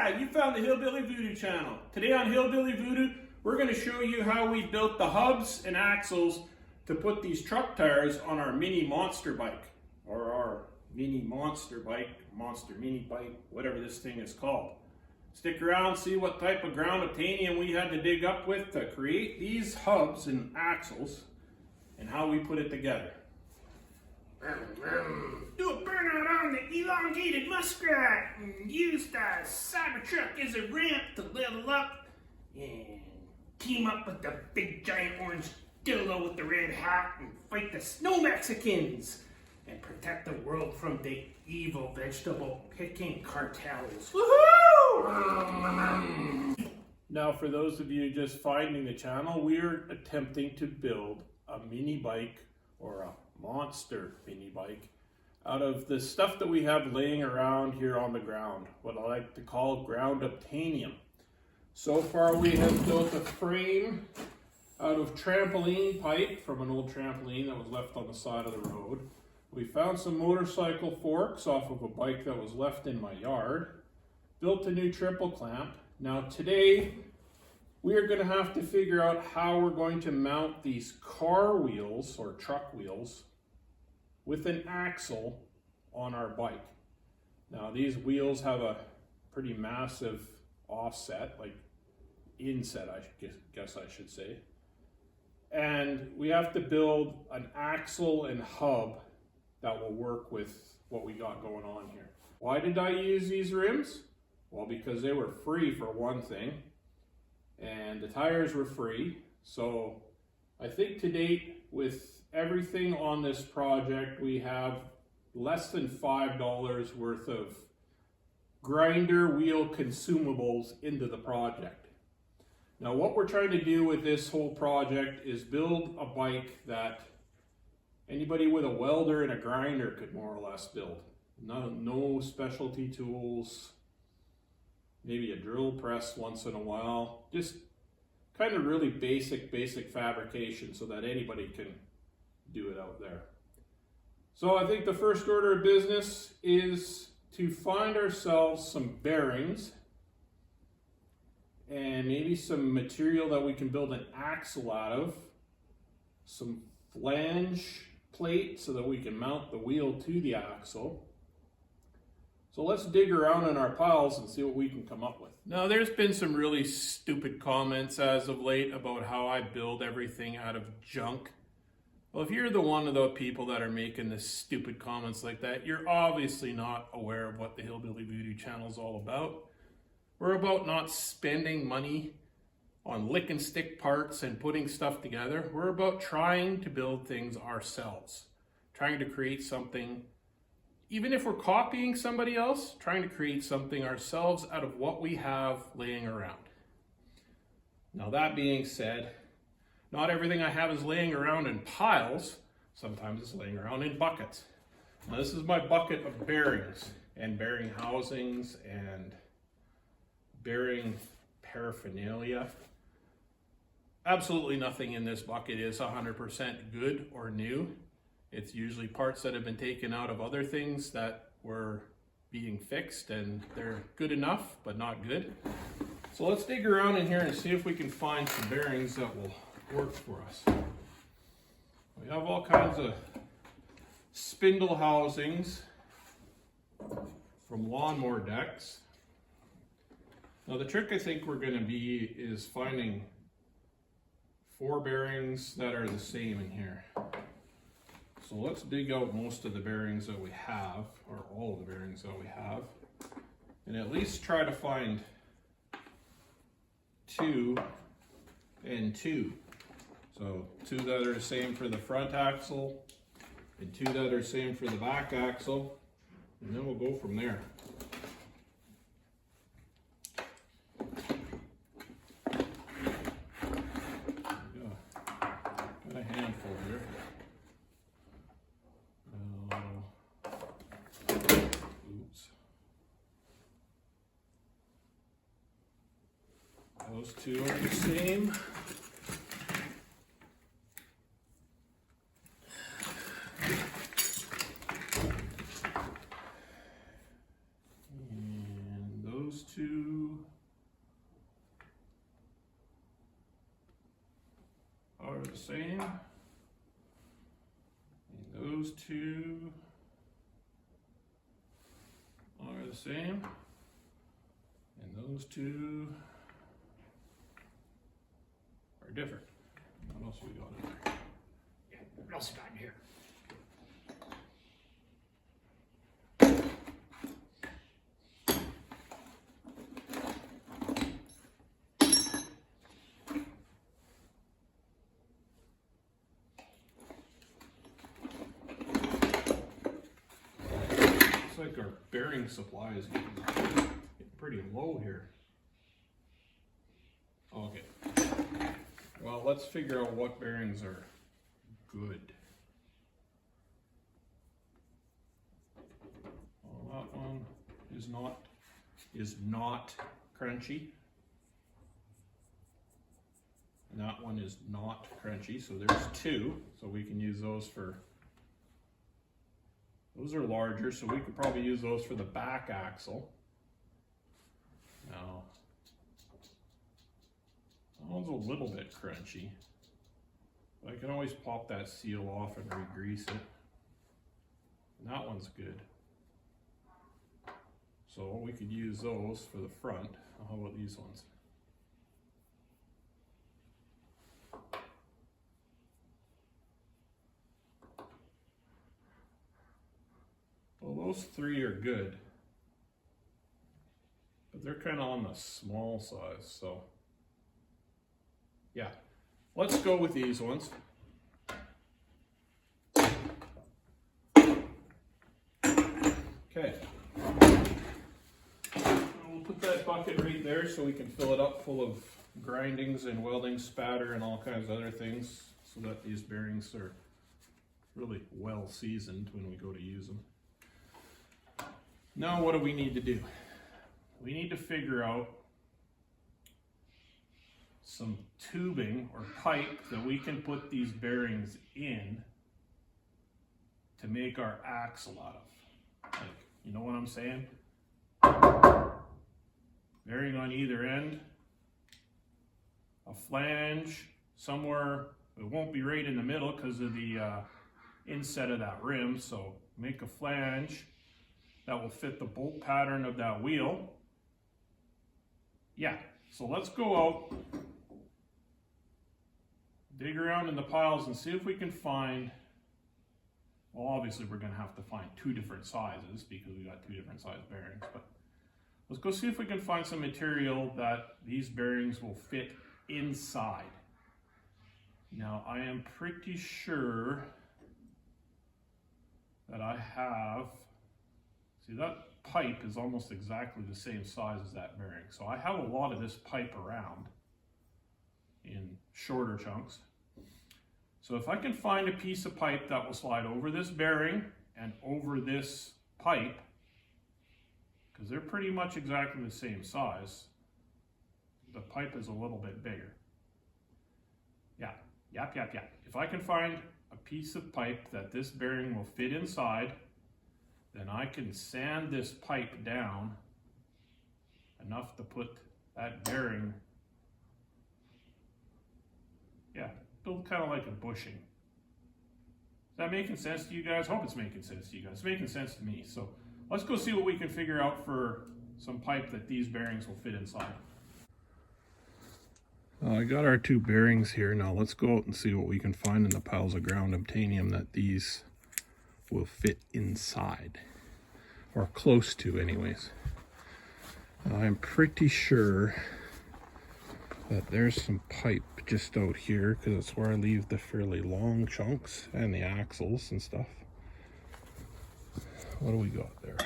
Yeah, you found the Hillbilly Voodoo channel. Today on Hillbilly Voodoo, we're going to show you how we built the hubs and axles to put these truck tires on our mini monster bike. Or our mini monster bike, monster mini bike, whatever this thing is called. Stick around, see what type of ground obtainium we had to dig up with to create these hubs and axles and how we put it together. Do a burnout on the elongated muskrat and use the Cybertruck as a ramp to level up and team up with the big giant orange dildo with the red hat and fight the snow Mexicans and protect the world from the evil vegetable picking cartels. Woohoo! Now for those of you just finding the channel, we're attempting to build a mini bike or a monster mini bike out of the stuff that we have laying around here on the ground, what I like to call ground obtainium. So far we have built a frame out of trampoline pipe from an old trampoline that was left on the side of the road. We found some motorcycle forks off of a bike that was left in my yard, built a new triple clamp. Now today we are going to have to figure out how we're going to mount these car wheels or truck wheels with an axle on our bike. Now these wheels have a pretty massive offset, like inset I guess I should say. And we have to build an axle and hub that will work with what we got going on here. Why did I use these rims? Well, because they were free for one thing, and the tires were free. So I think to date, with everything on this project, we have less than $5 worth of grinder wheel consumables into the project. Now what we're trying to do with this whole project is build a bike that anybody with a welder and a grinder could more or less build. No specialty tools, maybe a drill press once in a while, just kind of really basic fabrication so that anybody can do it out there. So I think the first order of business is to find ourselves some bearings and maybe some material that we can build an axle out of, some flange plate so that we can mount the wheel to the axle. So let's dig around in our piles and see what we can come up with. Now there's been some really stupid comments as of late about how I build everything out of junk. Well, if you're one of the people that are making the stupid comments like that, you're obviously not aware of what the Hillbilly Voodoo channel is all about. We're about not spending money on lick and stick parts and putting stuff together. We're about trying to build things ourselves, trying to create something. Even if we're copying somebody else, trying to create something ourselves out of what we have laying around. Now that being said, not everything I have is laying around in piles. Sometimes it's laying around in buckets. Now this is my bucket of bearings and bearing housings and bearing paraphernalia. Absolutely nothing in this bucket is 100% good or new. It's usually parts that have been taken out of other things that were being fixed, and they're good enough, but not good. So let's dig around in here and see if we can find some bearings that will work for us. We have all kinds of spindle housings from lawnmower decks. Now the trick I think we're going to be is finding 4 bearings that are the same in here. So let's dig out most of the bearings that we have, or all of the bearings that we have, and at least try to find 2 and 2. So 2 that are the same for the front axle, and 2 that are the same for the back axle, and then we'll go from there. Got a handful here. Oops. Those 2 are the same. And those those two are the same. And those two are the same. And those two are different. What else we got in there? Yeah, what else you got in here? Looks like our bearing supply is getting pretty low here. Okay. Well, let's figure out what bearings are good. Well, that one is not crunchy. And that one is not crunchy, so there's two. So we can use those for, those are larger, so we could probably use those for the back axle. Now, that one's a little bit crunchy. I can always pop that seal off and re-grease it. And that one's good. So we could use those for the front. How about these ones? Well, those three are good. But they're kind of on the small size, so yeah, let's go with these ones. Okay. We'll put that bucket right there so we can fill it up full of grindings and welding spatter and all kinds of other things so that these bearings are really well seasoned when we go to use them. Now what do we need to do? We need to figure out some tubing or pipe that we can put these bearings in to make our axle out of. Like, you know what I'm saying? Bearing on either end, a flange somewhere. It won't be right in the middle because of the inset of that rim, so make a flange that will fit the bolt pattern of that wheel. Yeah, so let's go out, dig around in the piles and see if we can find, well, obviously we're gonna have to find two different sizes because we got two different size bearings, but let's go see if we can find some material that these bearings will fit inside. Now, I am pretty sure that I have, see that pipe is almost exactly the same size as that bearing. So I have a lot of this pipe around in shorter chunks. So if I can find a piece of pipe that will slide over this bearing and over this pipe, because they're pretty much exactly the same size, the pipe is a little bit bigger. Yeah, yap. If I can find a piece of pipe that this bearing will fit inside, then I can sand this pipe down enough to put that bearing, yeah, build kind of like a bushing. Is that making sense to you guys? I hope it's making sense to you guys. It's making sense to me. So let's go see what we can figure out for some pipe that these bearings will fit inside. I got our two bearings here. Now let's go out and see what we can find in the piles of ground obtainium that these will fit inside, or close to anyways. I'm pretty sure that there's some pipe just out here because it's where I leave the fairly long chunks and the axles and stuff. What do we got there?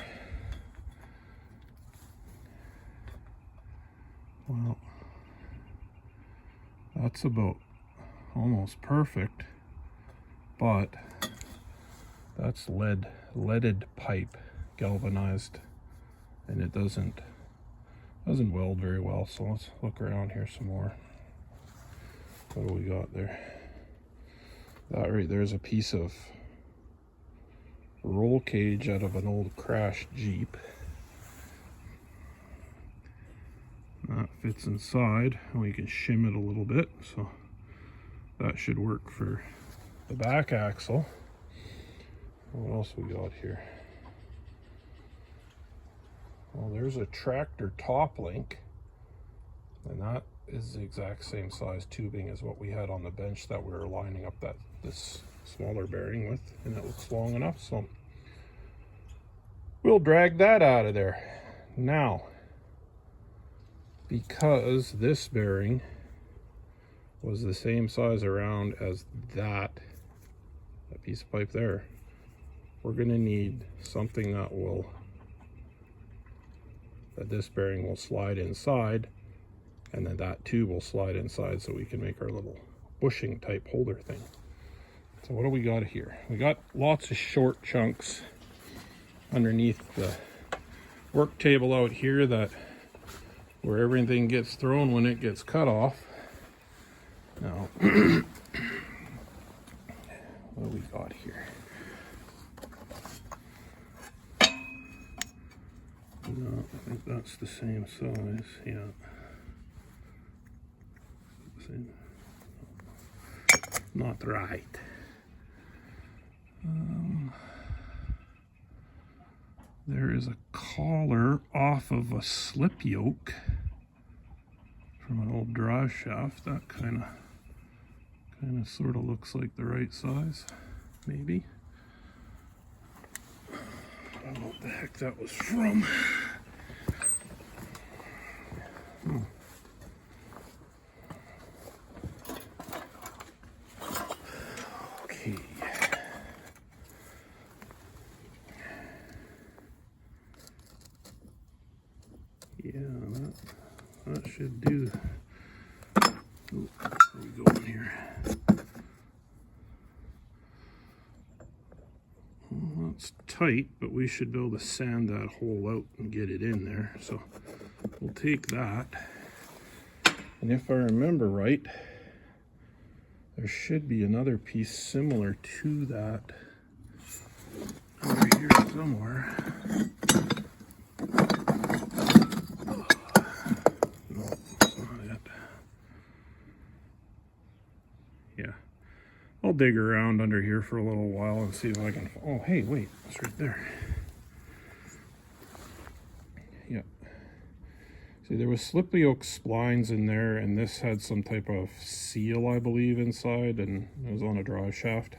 Well, that's about almost perfect, but that's leaded pipe, galvanized, and it doesn't weld very well. So let's look around here some more. What do we got there? That right there's a piece of roll cage out of an old crashed Jeep. That fits inside, and we can shim it a little bit, so that should work for the back axle. What else we got here? Well, there's a tractor top link, and that is the exact same size tubing as what we had on the bench that we were lining up this smaller bearing with, and it looks long enough, so we'll drag that out of there. Now, because this bearing was the same size around as that piece of pipe there, we're going to need something that this bearing will slide inside, and then that tube will slide inside, so we can make our little bushing type holder thing. So what do we got here? We got lots of short chunks underneath the work table out here, that where everything gets thrown when it gets cut off. Now, what do we got here? No, I think that's the same size, yeah. Not right. There is a collar off of a slip yoke from an old drive shaft. That kind of sort of looks like the right size, maybe. I don't know what the heck that was from. Okay. Yeah, that should do. Ooh, where we going here? Well, that's tight, but we should be able to sand that hole out and get it in there. So we'll take that. And if I remember right, there should be another piece similar to that over here somewhere. No, that's not it. Yeah. I'll dig around under here for a little while and see if I can. Oh, hey, wait, it's right there. Yeah. See, there was slip yoke splines in there, and this had some type of seal, I believe, inside, and it was on a drive shaft.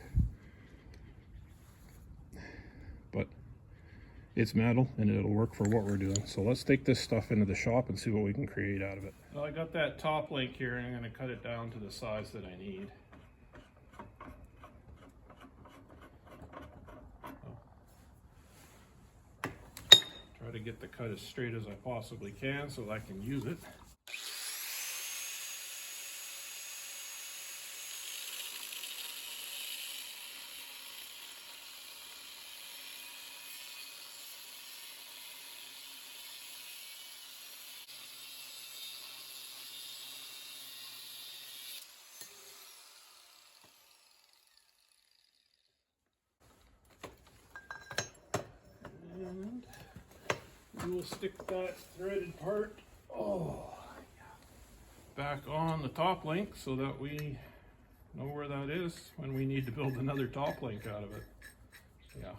But it's metal, and it'll work for what we're doing. So let's take this stuff into the shop and see what we can create out of it. Well, I got that top link here, and I'm going to cut it down to the size that I need. Try to get the cut as straight as I possibly can so that I can use it. And we will stick that threaded part back on the top link so that we know where that is when we need to build another top link out of it. Yeah.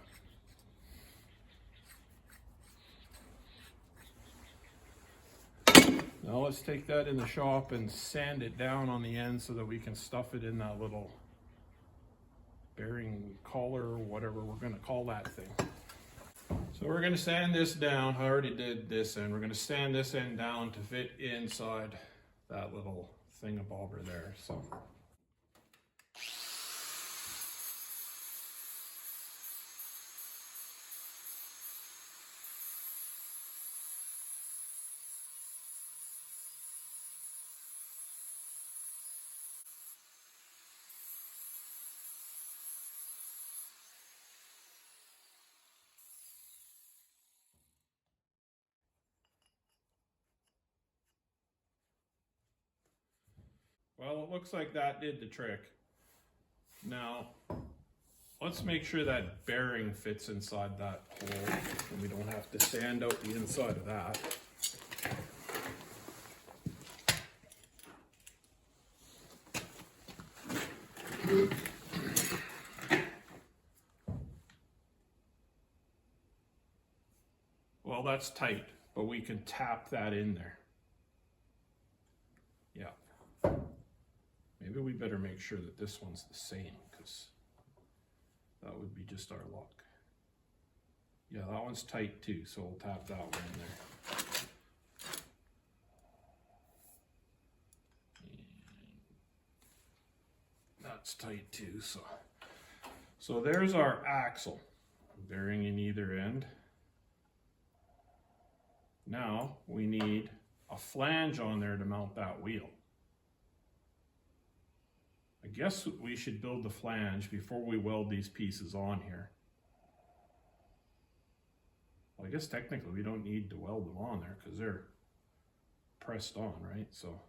Now let's take that in the shop and sand it down on the end so that we can stuff it in that little bearing collar or whatever we're going to call that thing. So we're going to sand this down. I already did this end. We're going to sand this end down to fit inside that little thingamabobber there. So. Well, it looks like that did the trick. Now, let's make sure that bearing fits inside that hole and we don't have to sand out the inside of that. that's tight, but we can tap that in there. Yeah. Maybe we better make sure that this one's the same, because that would be just our luck. Yeah, that one's tight too, so we'll tap that one in there. And that's tight too, so there's our axle, bearing in either end. Now we need a flange on there to mount that wheel. I guess we should build the flange before we weld these pieces on here. Well, I guess technically we don't need to weld them on there because they're pressed on, right? So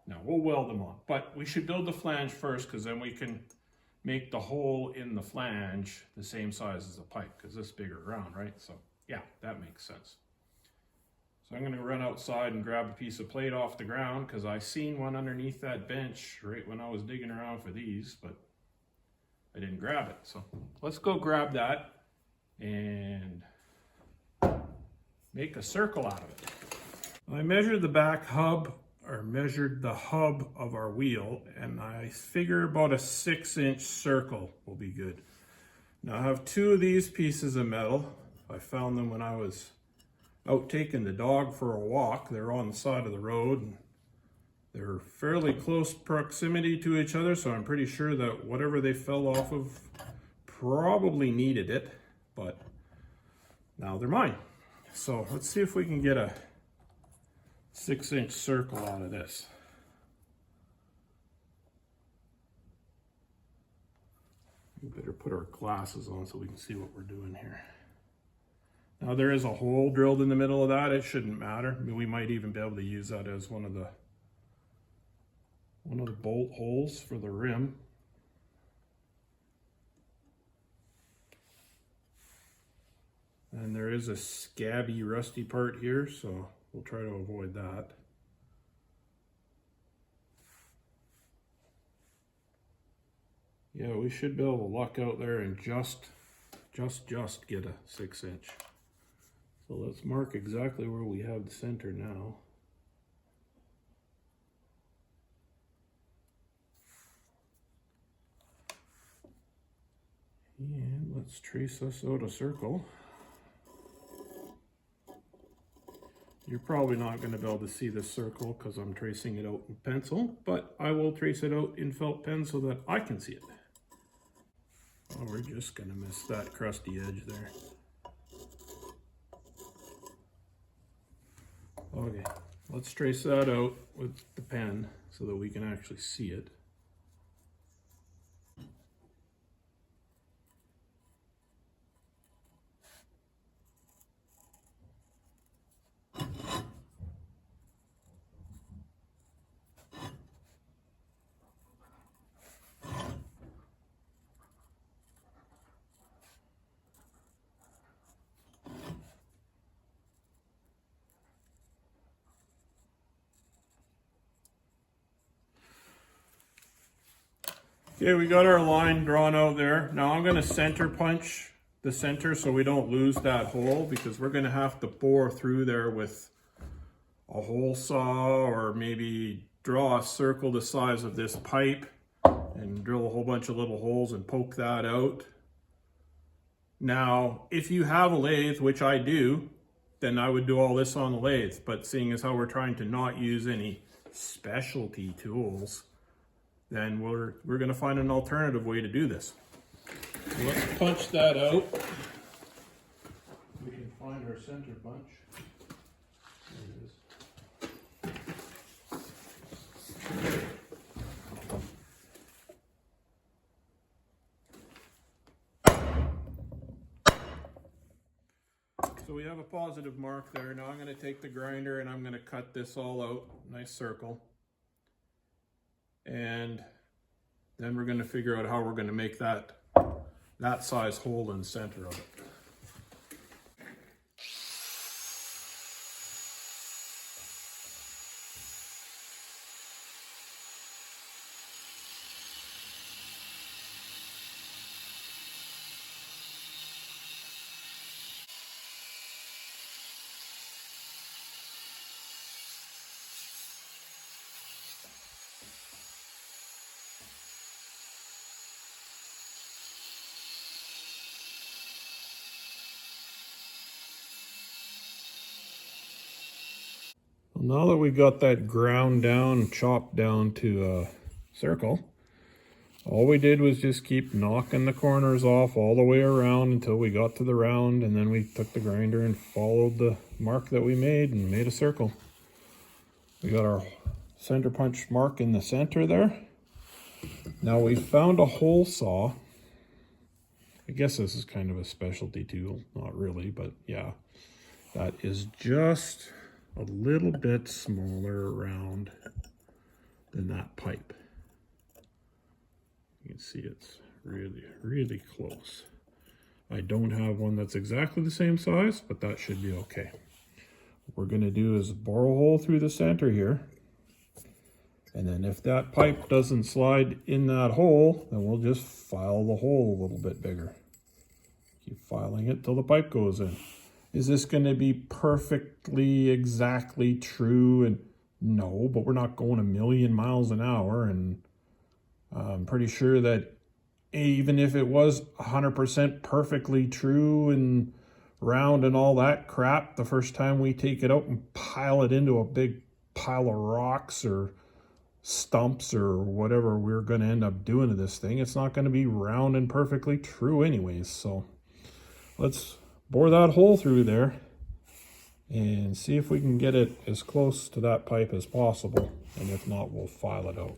now we'll weld them on, but we should build the flange first, because then we can make the hole in the flange the same size as the pipe, because this is bigger around, right? So yeah, that makes sense. So I'm going to run outside and grab a piece of plate off the ground, because I seen one underneath that bench right when I was digging around for these, but I didn't grab it. So let's go grab that and make a circle out of it. I measured the back hub, or measured the hub of our wheel, and I figure about a 6-inch circle will be good. Now I have 2 of these pieces of metal. I found them when I was out taking the dog for a walk. They're on the side of the road, and they're fairly close proximity to each other, so I'm pretty sure that whatever they fell off of probably needed it, but now they're mine. So let's see if we can get a 6-inch circle out of this. We better put our glasses on so we can see what we're doing here. Now there is a hole drilled in the middle of that. It shouldn't matter. I mean, we might even be able to use that as one of the bolt holes for the rim. And there is a scabby, rusty part here, so we'll try to avoid that. Yeah, we should be able to luck out there and just get a 6-inch. So let's mark exactly where we have the center now. And let's trace us out a circle. You're probably not going to be able to see this circle because I'm tracing it out in pencil, but I will trace it out in felt pen so that I can see it. Oh, we're just going to miss that crusty edge there. Okay, let's trace that out with the pen so that we can actually see it. Okay, we got our line drawn out there. Now I'm going to center punch the center so we don't lose that hole, because we're going to have to bore through there with a hole saw, or maybe draw a circle the size of this pipe and drill a whole bunch of little holes and poke that out. Now, if you have a lathe, which I do, then I would do all this on the lathe. But seeing as how we're trying to not use any specialty tools, then we're going to find an alternative way to do this. So let's punch that out. We can find our center punch. There it is. So we have a positive mark there. Now I'm going to take the grinder and I'm going to cut this all out, nice circle. And then we're going to figure out how we're going to make that size hole in the center of it. Well, now that we got that ground down, chopped down to a circle, all we did was just keep knocking the corners off all the way around until we got to the round, and then we took the grinder and followed the mark that we made and made a circle. We got our center punch mark in the center there. Now we found a hole saw. I guess this is kind of a specialty tool, not really, but yeah. That is just a little bit smaller around than that pipe. You can see it's really, really close. I don't have one that's exactly the same size, but that should be okay. What we're going to do is bore a hole through the center here. And then if that pipe doesn't slide in that hole, then we'll just file the hole a little bit bigger. Keep filing it till the pipe goes in. Is this going to be perfectly exactly true? And no, but we're not going a million miles an hour, and I'm pretty sure that even if it was 100% perfectly true and round and all that crap, the first time we take it out and pile it into a big pile of rocks or stumps or whatever we're going to end up doing to this thing, it's not going to be round and perfectly true anyways. So let's bore that hole through there and see if we can get it as close to that pipe as possible. And if not, we'll file it out.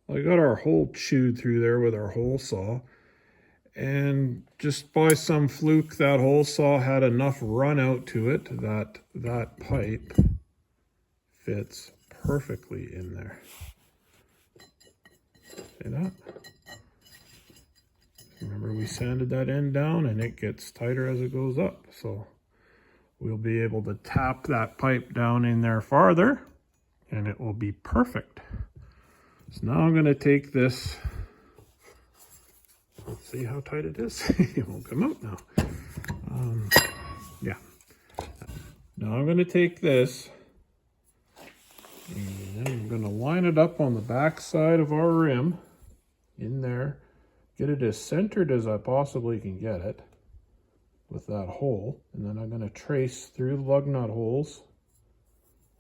I got our hole chewed through there with our hole saw, and just by some fluke that hole saw had enough run out to it that that pipe fits perfectly in there. See that? Remember, we sanded that end down and it gets tighter as it goes up, so we'll be able to tap that pipe down in there farther and it will be perfect. So now I'm going to take this, let's see how tight it is. It won't come out now. Yeah. Now I'm going to take this and then I'm going to line it up on the back side of our rim in there. Get it as centered as I possibly can get it with that hole. And then I'm going to trace through the lug nut holes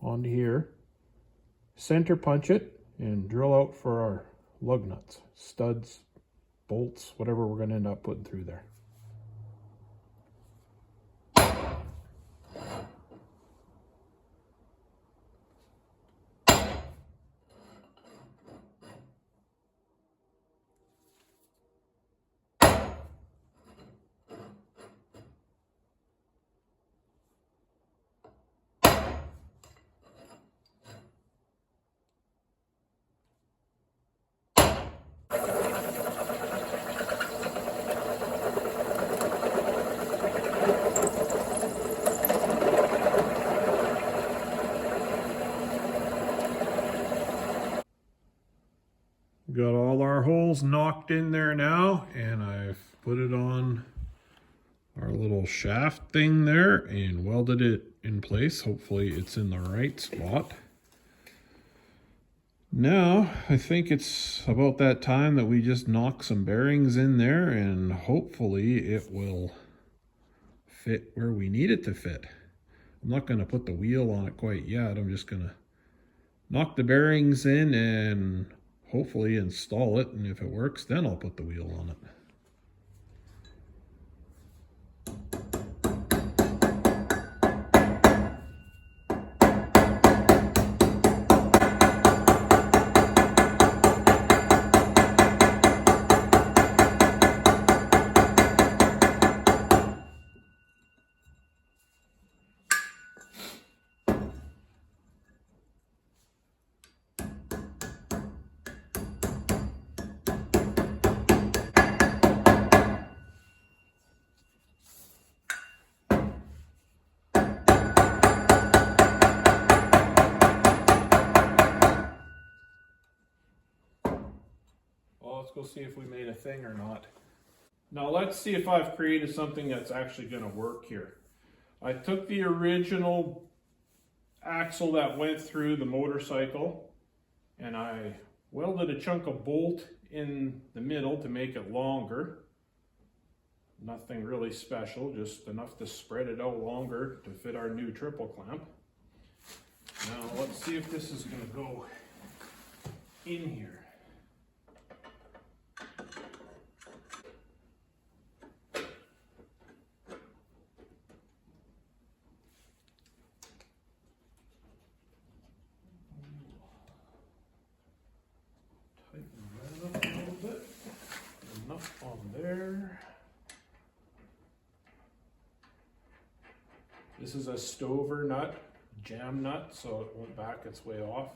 onto here, center punch it, and drill out for our lug nuts, studs, bolts, whatever we're going to end up putting through there. Got all our holes knocked in there now, and I've put it on our little shaft thing there and welded it in place. Hopefully it's in the right spot. Now I think it's about that time that we just knock some bearings in there and hopefully it will fit where we need it to fit. I'm not going to put the wheel on it quite yet. I'm just going to knock the bearings in and hopefully install it, and if it works, then I'll put the wheel on it. see if we made a thing or not. Now let's see if I've created something that's actually going to work here. I took the original axle that went through the motorcycle and I welded a chunk of bolt in the middle to make it longer. Nothing really special, just enough to spread it out longer to fit our new triple clamp. Now let's see if this is going to go in here. Tighten that up a little bit. Enough on there. This is a stover nut, jam nut, so it won't back its way off.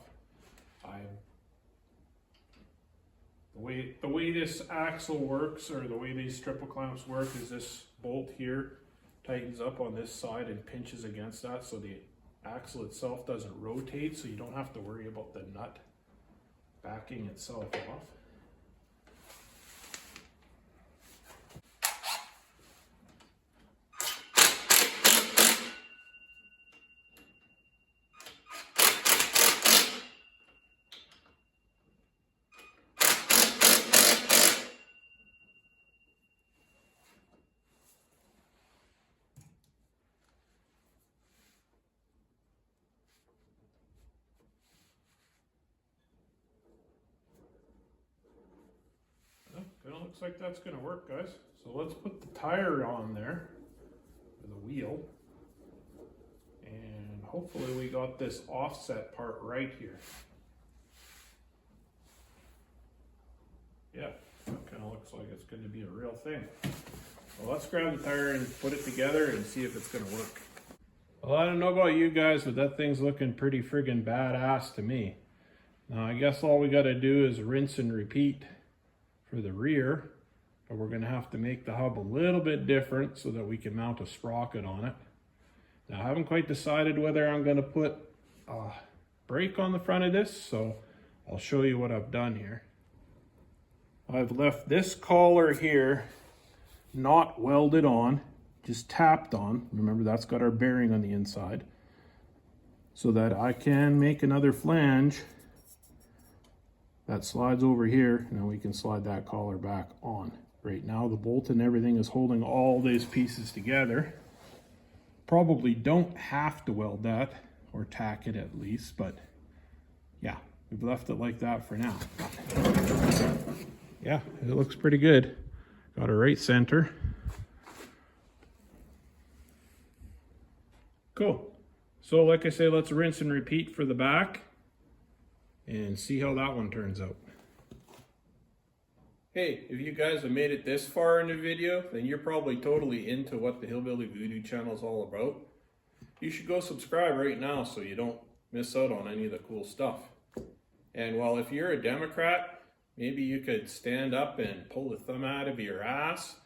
The way this axle works, or the way these triple clamps work, is this bolt here tightens up on this side and pinches against that, so the axle itself doesn't rotate, so you don't have to worry about the nut backing itself off. Kind of looks like that's going to work, guys. So let's put the tire on there, or the wheel, and hopefully we got this offset part right here. Yeah, that kind of looks like it's going to be a real thing. Well, let's grab the tire and put it together and see if it's going to work. Well, I don't know about you guys, but that thing's looking pretty friggin' badass to me. Now, I guess all we got to do is rinse and repeat for the rear, but we're going to have to make the hub a little bit different so that we can mount a sprocket on it. Now I haven't quite decided whether I'm going to put a brake on the front of this, so I'll show you what I've done here. I've left this collar here not welded on, just tapped on. Remember, that's got our bearing on the inside, so that I can make another flange that slides over here, and then we can slide that collar back on. Right now the bolt and everything is holding all these pieces together. Probably don't have to weld that, or tack it at least, but yeah, we've left it like that for now. Yeah, it looks pretty good. Got a right center. Cool. So like I say, let's rinse and repeat for the back and see how that one turns out. Hey, if you guys have made it this far in the video, then you're probably totally into what the Hillbilly Voodoo channel is all about. You should go subscribe right now so you don't miss out on any of the cool stuff. And well, if you're a Democrat, maybe you could stand up and pull the thumb out of your ass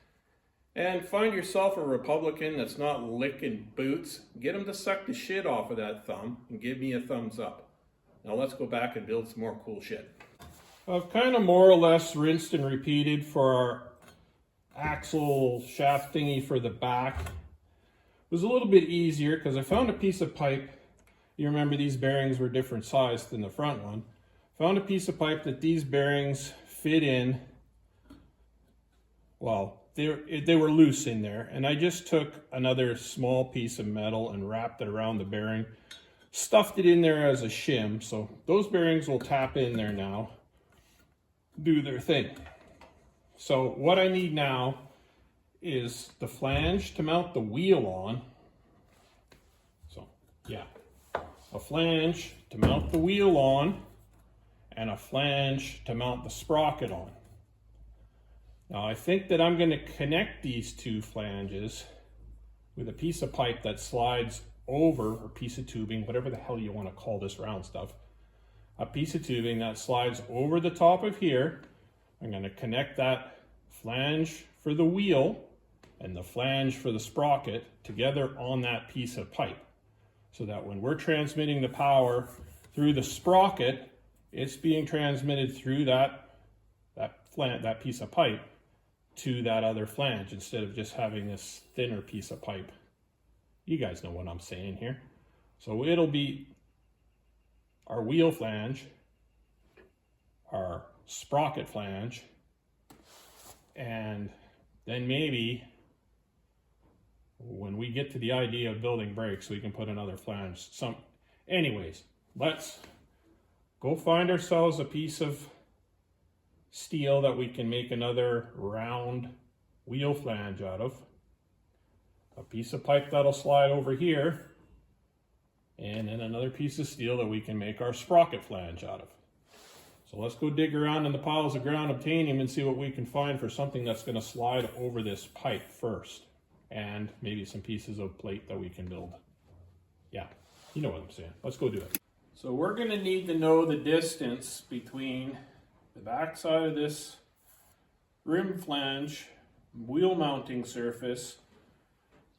and find yourself a Republican that's not licking boots. Get them to suck the shit off of that thumb and give me a thumbs up. Now let's go back and build some more cool shit. I've kind of more or less rinsed and repeated for our axle shaft thingy for the back. It was a little bit easier because I found a piece of pipe. You remember these bearings were different size than the front one. Found a piece of pipe that these bearings fit in. Well, they were loose in there, and I just took another small piece of metal and wrapped it around the bearing. Stuffed it in there as a shim, so those bearings will tap in there now, do their thing. So what I need now is the flange to mount the wheel on. So yeah, a flange to mount the wheel on and a flange to mount the sprocket on. Now I think that I'm going to connect these two flanges with a piece of pipe that slides over, or piece of tubing, whatever the hell you want to call this round stuff, a piece of tubing that slides over the top of here. I'm going to connect that flange for the wheel and the flange for the sprocket together on that piece of pipe, so that when we're transmitting the power through the sprocket, it's being transmitted through that that piece of pipe to that other flange instead of just having this thinner piece of pipe. You guys know what I'm saying here. So it'll be our wheel flange, our sprocket flange, and then maybe when we get to the idea of building brakes, we can put another flange. Anyways, let's go find ourselves a piece of steel that we can make another round wheel flange out of. A piece of pipe that'll slide over here, and then another piece of steel that we can make our sprocket flange out of. So let's go dig around in the piles of ground obtainium and see what we can find for something that's going to slide over this pipe first. And maybe some pieces of plate that we can build. Yeah, you know what I'm saying. Let's go do it. So we're going to need to know the distance between the back side of this rim flange wheel mounting surface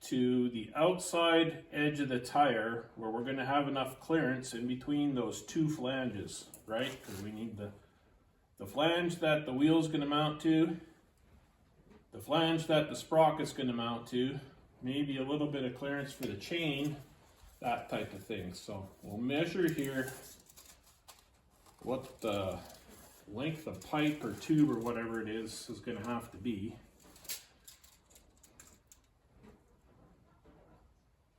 to the outside edge of the tire, where we're going to have enough clearance in between those two flanges, right? Because we need the flange that the wheel's going to mount to, the flange that the sprocket's going to mount to, maybe a little bit of clearance for the chain, that type of thing. So we'll measure here what the length of pipe or tube or whatever it is going to have to be.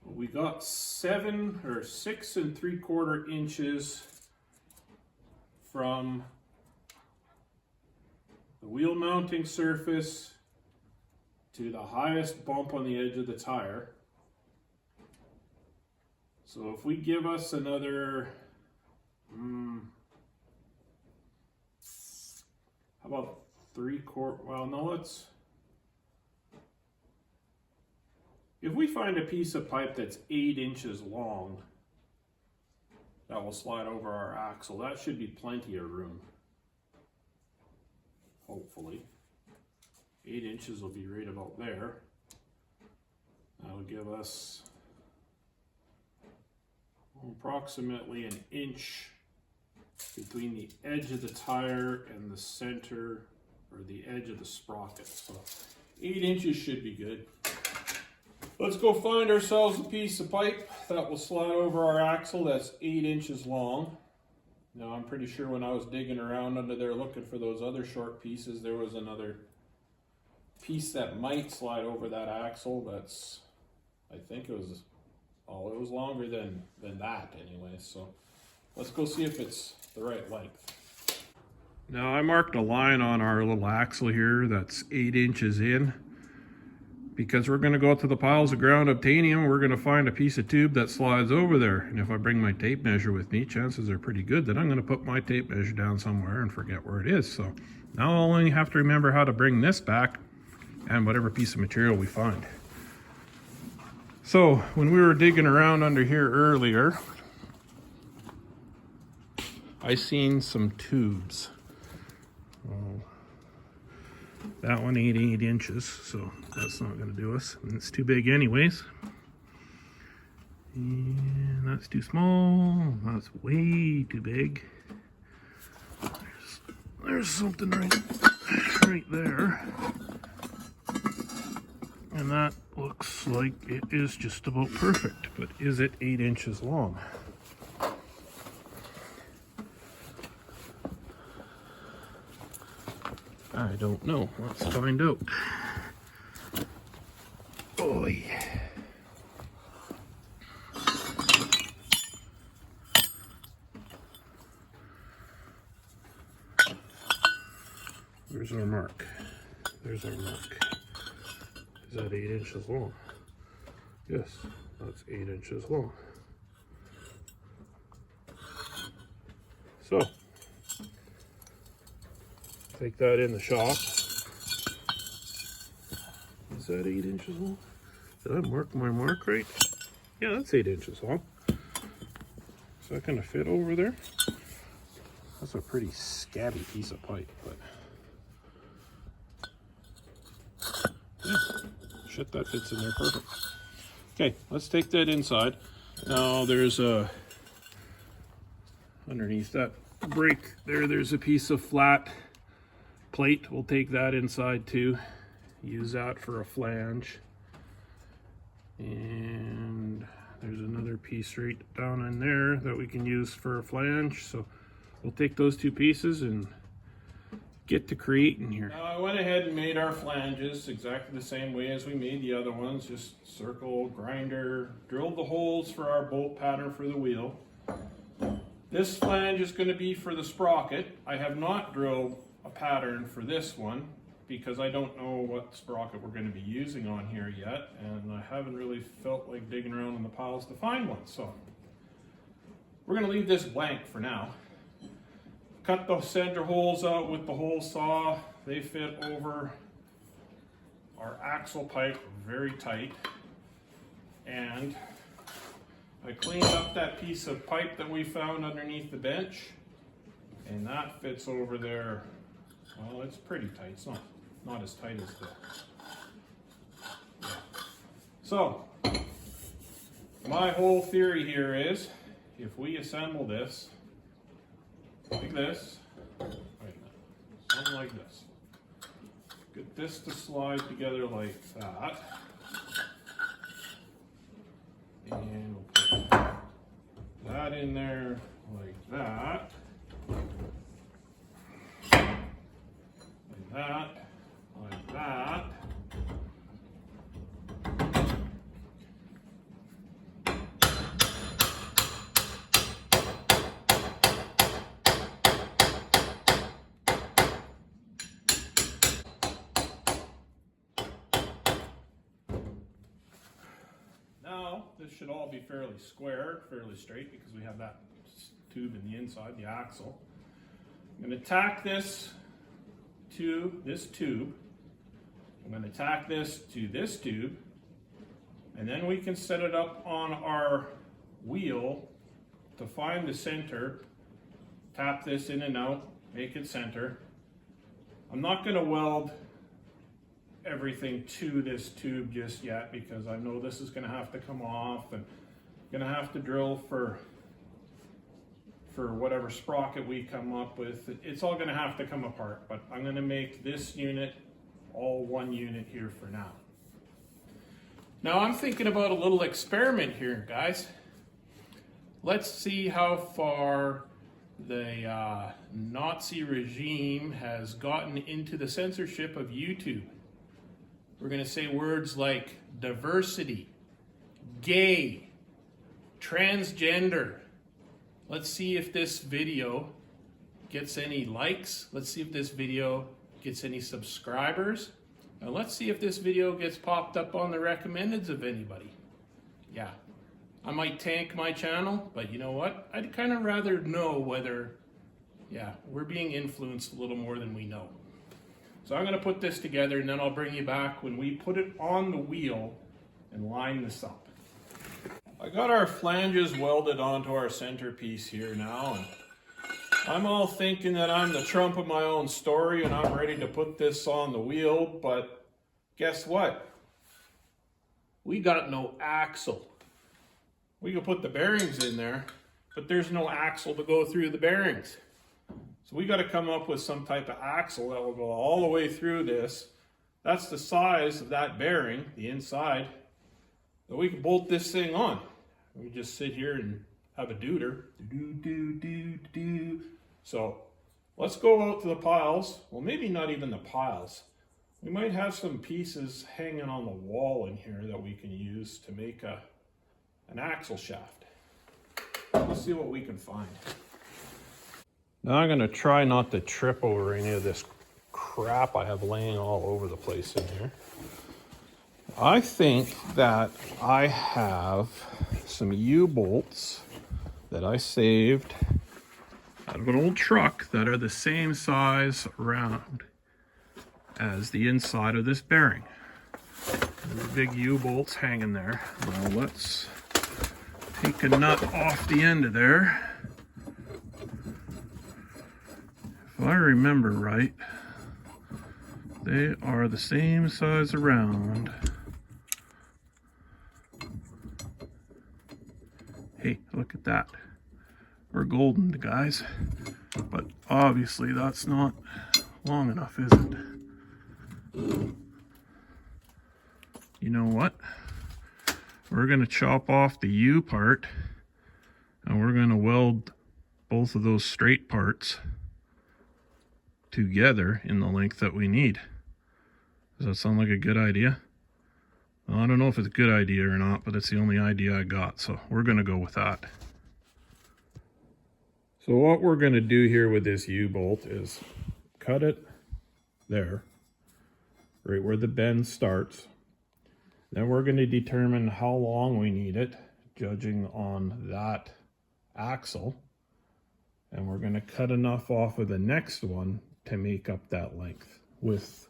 We got 6 3/4 inches from the wheel mounting surface to the highest bump on the edge of the tire. So if we give us another, how about 3/4, well no, if we find a piece of pipe that's 8 inches long that will slide over our axle, that should be plenty of room. Hopefully. 8 inches will be right about there. That'll give us approximately 1 inch between the edge of the tire and the center, or the edge of the sprocket. So 8 inches should be good. Let's go find ourselves a piece of pipe that will slide over our axle that's 8 inches long. Now I'm pretty sure when I was digging around under there looking for those other short pieces, there was another piece that might slide over that axle. That's, I think it was, oh, it was longer than that anyway. So let's go see if it's the right length. Now I marked a line on our little axle here that's 8 inches in, because we're going to go to the piles of ground obtainium. We're going to find a piece of tube that slides over there. And if I bring my tape measure with me, chances are pretty good that I'm going to put my tape measure down somewhere and forget where it is. So now I'll only have to remember how to bring this back and whatever piece of material we find. So when we were digging around under here earlier, I seen some tubes. Oh, that one ain't 8 inches, so that's not going to do us. And it's too big anyways. And that's too small. That's way too big. There's something right there. And that looks like it is just about perfect. But is it 8 inches long? I don't know. Let's find out. Oh yeah. Where's our mark? There's our mark. Is that 8 inches long? Yes, that's 8 inches long. So take that in the shop. Is that 8 inches long? Did I mark my mark right? Yeah, that's 8 inches long. Is that gonna fit over there? That's a pretty scabby piece of pipe, but yeah, shit, that fits in there perfect. Okay, let's take that inside. Now there's a, underneath that brake there, there's a piece of flat plate, we'll take that inside too. Use that for a flange. And there's another piece right down in there that we can use for a flange. So we'll take those two pieces and get to creating here. Now I went ahead and made our flanges exactly the same way as we made the other ones. Just circle, grinder, drilled the holes for our bolt pattern for the wheel. This flange is going to be for the sprocket. I have not drilled a pattern for this one because I don't know what sprocket we're going to be using on here yet, and I haven't really felt like digging around in the piles to find one. So we're going to leave this blank for now. Cut the center holes out with the hole saw. They fit over our axle pipe very tight. And I cleaned up that piece of pipe that we found underneath the bench, and that fits over there. Well, it's pretty tight. It's not as tight as the... So, my whole theory here is, if we assemble this, like this, something like this. Get this to slide together like that. And we'll put that in there like that. Like that. Like that. Now, this should all be fairly square, fairly straight, because we have that tube in the inside, the axle. I'm going to tack this to this tube. I'm going to tack this to this tube, and then we can set it up on our wheel to find the center. Tap this in and out, make it center. I'm not going to weld everything to this tube just yet because I know this is going to have to come off, and I'm going to have to drill for whatever sprocket we come up with. It's all going to have to come apart, but I'm going to make this unit all one unit here for now. Now I'm thinking about a little experiment here, guys. Let's see how far the Nazi regime has gotten into the censorship of YouTube. We're going to say words like diversity, gay, transgender. Let's see if this video gets any likes. Let's see if this video gets any subscribers. And let's see if this video gets popped up on the recommendeds of anybody. Yeah, I might tank my channel, but you know what? I'd kind of rather know whether, yeah, we're being influenced a little more than we know. So I'm going to put this together, and then I'll bring you back when we put it on the wheel and line this up. I got our flanges welded onto our centerpiece here now, and I'm all thinking that I'm the Trump of my own story and I'm ready to put this on the wheel, but guess what? We got no axle. We can put the bearings in there, but there's no axle to go through the bearings. So we got to come up with some type of axle that will go all the way through this. That's the size of that bearing, the inside, that we can bolt this thing on. We just sit here and have a deuter. So let's go out to the piles. Well, maybe not even the piles. We might have some pieces hanging on the wall in here that we can use to make an axle shaft. Let's see what we can find. Now I'm going to try not to trip over any of this crap I have laying all over the place in here. I think that I have some U-bolts that I saved out of an old truck that are the same size around as the inside of this bearing. There's big U-bolts hanging there. Now let's take a nut off the end of there. If I remember right, they are the same size around. Hey, look at that. We're golden, guys. But obviously that's not long enough, is it? You know what? We're going to chop off the U part and we're going to weld both of those straight parts together in the length that we need. Does that sound like a good idea? Well, I don't know if it's a good idea or not, but it's the only idea I got, so we're going to go with that. So what we're going to do here with this U-bolt is cut it there, right where the bend starts. Then we're going to determine how long we need it, judging on that axle. And we're going to cut enough off of the next one to make up that length, with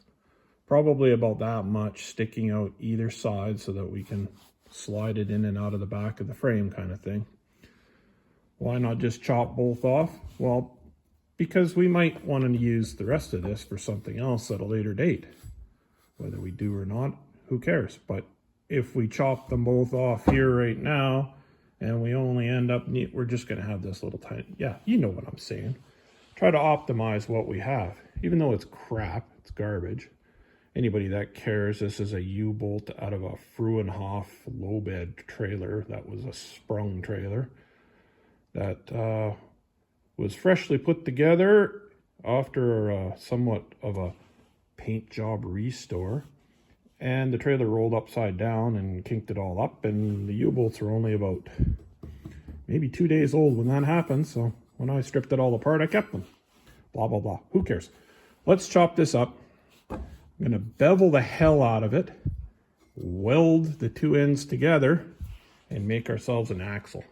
probably about that much sticking out either side so that we can slide it in and out of the back of the frame kind of thing. Why not just chop both off? Well, because we might want to use the rest of this for something else at a later date. Whether we do or not, who cares? But if we chop them both off here right now, and we only end up, we're just going to have this little tiny, yeah, you know what I'm saying. Try to optimize what we have. Even though it's crap, it's garbage. Anybody that cares, this is a U-bolt out of a Fruenhof low bed trailer. That was a sprung trailer that was freshly put together after somewhat of a paint job restore. And the trailer rolled upside down and kinked it all up, and the U-bolts were only about maybe 2 days old when that happened, so when I stripped it all apart, I kept them. Blah, blah, blah. Who cares? Let's chop this up. I'm going to bevel the hell out of it, weld the two ends together, and make ourselves an axle.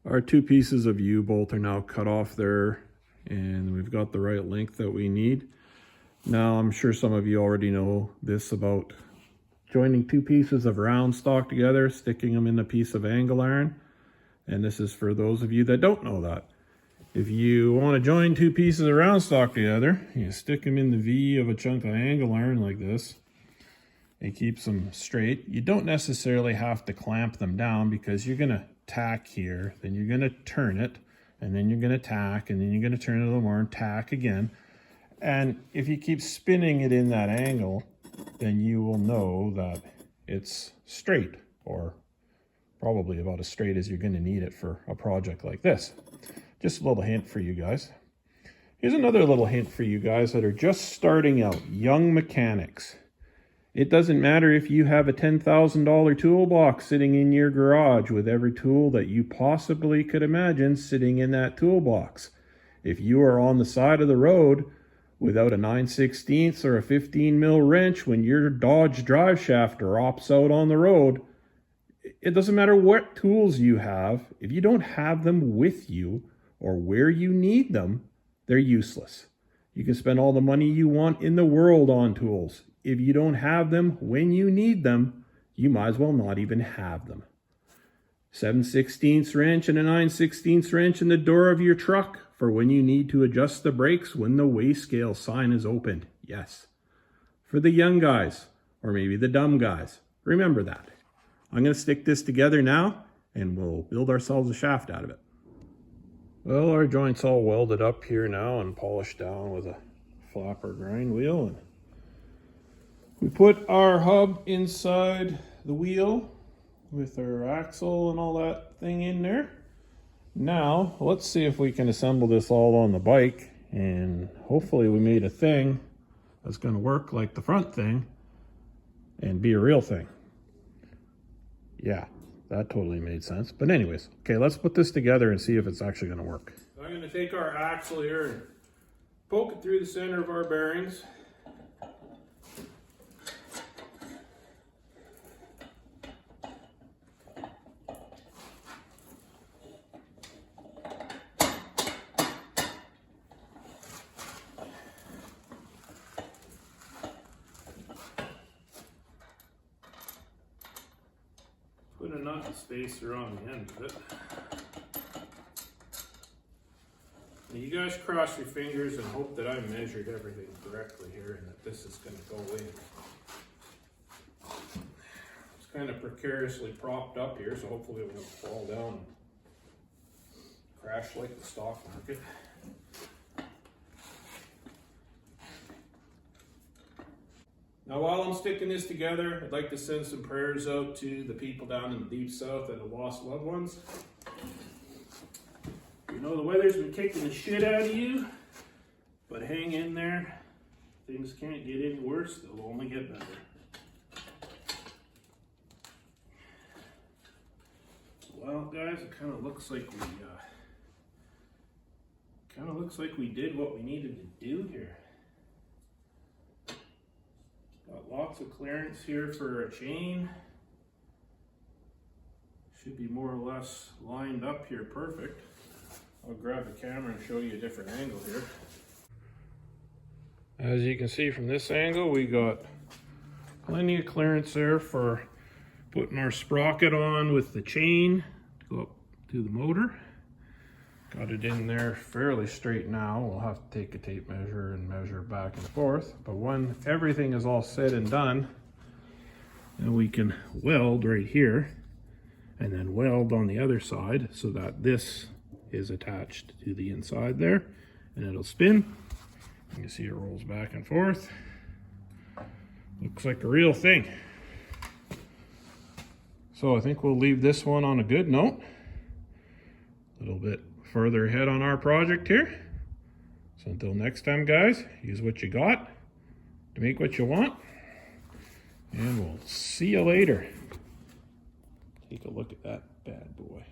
Our two pieces of U-bolt are now cut off there, and we've got the right length that we need. Now, I'm sure some of you already know this about joining two pieces of round stock together, sticking them in a piece of angle iron. And this is for those of you that don't know that. If you want to join two pieces of round stock together, you stick them in the V of a chunk of angle iron like this. It keeps them straight. You don't necessarily have to clamp them down, because you're going to tack here, then you're going to turn it, and then you're going to tack, and then you're going to turn it a little more and tack again. And if you keep spinning it in that angle, then you will know that it's straight, or probably about as straight as you're going to need it for a project like this. Just a little hint for you guys. Here's another little hint for you guys that are just starting out, young mechanics. It doesn't matter if you have a $10,000 toolbox sitting in your garage with every tool that you possibly could imagine sitting in that toolbox. If you are on the side of the road without a 9/16 or a 15 mil wrench when your Dodge drive shaft drops out on the road, it doesn't matter what tools you have. If you don't have them with you or where you need them, they're useless. You can spend all the money you want in the world on tools. If you don't have them when you need them, you might as well not even have them. 7/16 wrench and a 9/16 wrench in the door of your truck for when you need to adjust the brakes when the weigh scale sign is opened. Yes. For the young guys, or maybe the dumb guys. Remember that. I'm going to stick this together now, and we'll build ourselves a shaft out of it. Well, our joint's all welded up here now and polished down with a flapper grind wheel. And we put our hub inside the wheel with our axle and all that thing in there. Now, let's see if we can assemble this all on the bike, and hopefully we made a thing that's going to work like the front thing and be a real thing. Yeah, that totally made sense. But anyways, okay, let's put this together and see if it's actually going to work. I'm going to take our axle here and poke it through the center of our bearings. Put a nut and spacer on the end of it. Now you guys cross your fingers and hope that I measured everything correctly here and that this is going to go in. It's kind of precariously propped up here, so hopefully it won't fall down and crash like the stock market. Now while I'm sticking this together, I'd like to send some prayers out to the people down in the deep south that have lost loved ones. You know the weather's been kicking the shit out of you, but hang in there. Things can't get any worse, they'll only get better. Well guys, it kind of looks like we did what we needed to do here. Got lots of clearance here for a chain. Should be more or less lined up here perfect. I'll grab the camera and show you a different angle here. As you can see from this angle, we got plenty of clearance there for putting our sprocket on with the chain to go up to the motor. Got it in there fairly straight now. We'll have to take a tape measure and measure back and forth. But when everything is all said and done, then we can weld right here and then weld on the other side so that this is attached to the inside there, and it'll spin. You can see it rolls back and forth. Looks like a real thing. So I think we'll leave this one on a good note. A little bit further ahead on our project here. So until next time guys, use what you got to make what you want, and we'll see you later. Take a look at that bad boy.